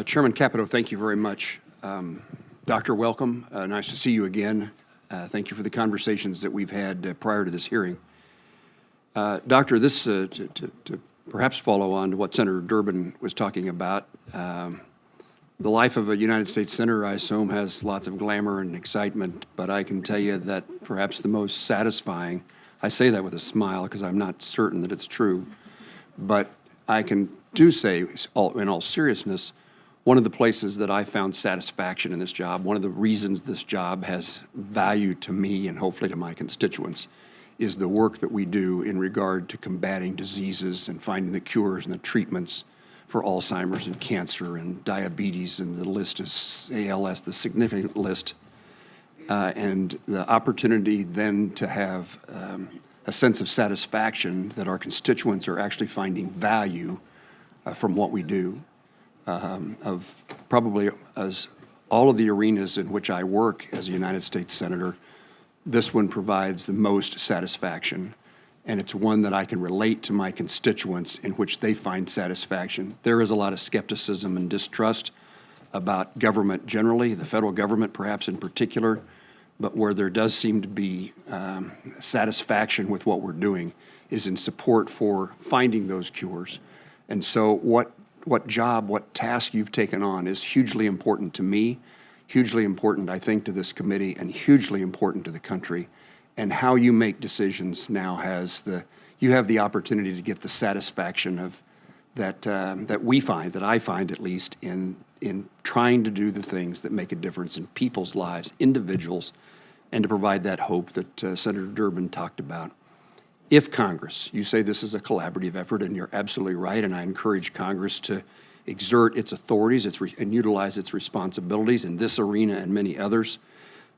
Chairman Capito, thank you very much. Doctor, welcome. Nice to see you again. Thank you for the conversations that we've had prior to this hearing. Doctor, this to perhaps follow on to what Senator Durbin was talking about. The life of a United States Senator, I assume, has lots of glamour and excitement, but I can tell you that perhaps the most satisfying, I say that with a smile because I'm not certain that it's true, but I can do say, in all seriousness, one of the places that I found satisfaction in this job, one of the reasons this job has value to me and hopefully to my constituents, is the work that we do in regard to combating diseases and finding the cures and the treatments for Alzheimer's and cancer and diabetes, and the list is ALS, the significant list, and the opportunity then to have a sense of satisfaction that our constituents are actually finding value from what we do. Of probably as all of the arenas in which I work as a United States Senator, this one provides the most satisfaction, and it's one that I can relate to my constituents in which they find satisfaction. There is a lot of skepticism and distrust about government generally, the federal government perhaps in particular, but where there does seem to be satisfaction with what we're doing is in support for finding those cures. And so what task you've taken on is hugely important to me, hugely important, I think, to this committee, and hugely important to the country. And how you make decisions now you have the opportunity to get the satisfaction of that I find at least, in trying to do the things that make a difference in people's lives, individuals, and to provide that hope that Senator Durbin talked about. If Congress, you say this is a collaborative effort, and you're absolutely right, and I encourage Congress to exert its authorities and utilize its responsibilities in this arena and many others.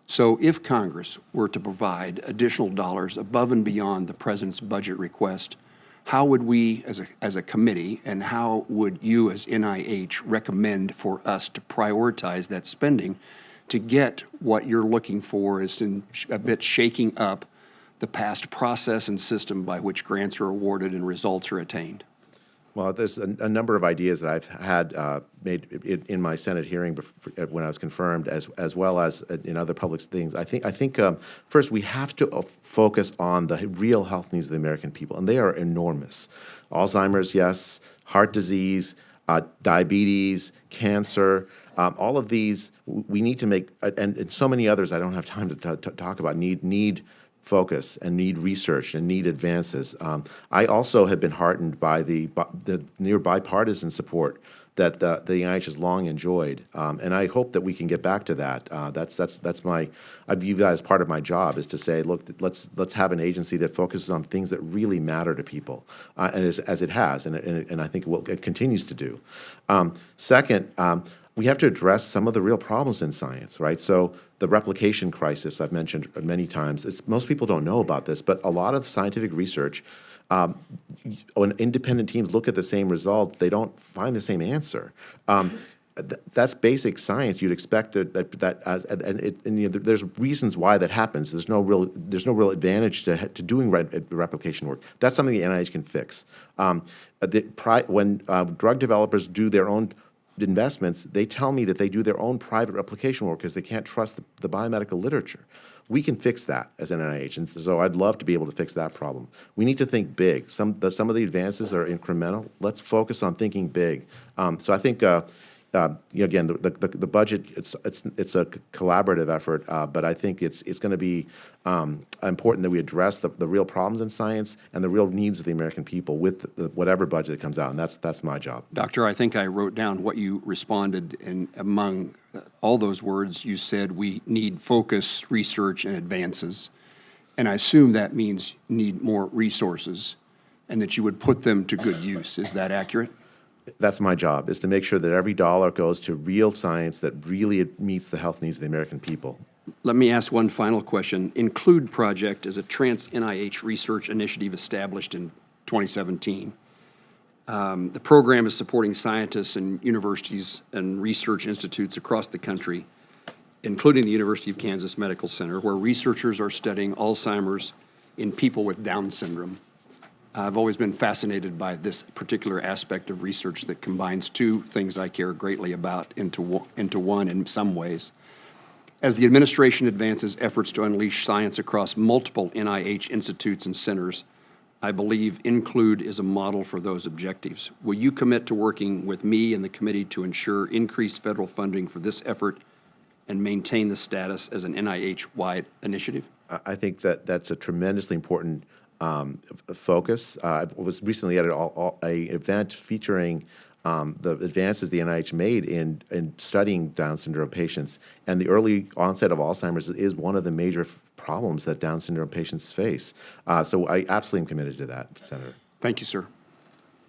So if Congress were to provide additional dollars above and beyond the President's budget request, how would we as a committee, and how would you as NIH recommend for us to prioritize that spending to get what you're looking for, is in a bit shaking up the past process and system by which grants are awarded and results are attained? Well, there's a number of ideas that I've had made in my Senate hearing when I was confirmed, as well as in other public things. I think first we have to focus on the real health needs of the American people, and they are enormous. Alzheimer's, yes, heart disease, diabetes, cancer, all of these we need to make, and so many others I don't have time to talk about, need focus and need research and need advances. I also have been heartened by the near bipartisan support that the NIH has long enjoyed, and I hope that we can get back to that. I view that as part of my job, is to say, look, let's have an agency that focuses on things that really matter to people, and as it has, and I think it continues to do. Second, we have to address some of the real problems in science, right? So the replication crisis I've mentioned many times, most people don't know about this, but a lot of scientific research, when independent teams look at the same result, they don't find the same answer. That's basic science. You'd expect there's reasons why that happens. There's no real advantage to doing replication work. That's something the NIH can fix. When drug developers do their own investments, they tell me that they do their own private replication work because they can't trust the biomedical literature. We can fix that as an NIH, and so I'd love to be able to fix that problem. We need to think big. Some of the advances are incremental. Let's focus on thinking big. So I think again, the budget, it's a collaborative effort, but I think it's going to be important that we address the real problems in science and the real needs of the American people with whatever budget that comes out, and that's my job. Doctor, I think I wrote down what you responded, and among all those words, you said we need focus, research, and advances, and I assume that means need more resources, and that you would put them to good use. Is that accurate? That's my job, is to make sure that every dollar goes to real science that really meets the health needs of the American people. Let me ask one final question. INCLUDE project is a trans-NIH research initiative established in 2017. The program is supporting scientists and universities and research institutes across the country, including the University of Kansas Medical Center, where researchers are studying Alzheimer's in people with Down syndrome. I've always been fascinated by this particular aspect of research that combines two things I care greatly about into one in some ways. As the administration advances efforts to unleash science across multiple NIH institutes and centers, I believe INCLUDE is a model for those objectives. Will you commit to working with me and the committee to ensure increased federal funding for this effort and maintain the status as an NIH-wide initiative? I think that that's a tremendously important focus. I was recently at an event featuring the advances the NIH made in studying Down syndrome patients. And the early onset of Alzheimer's is one of the major problems that Down syndrome patients face. So I absolutely am committed to that, Senator. Thank you, sir.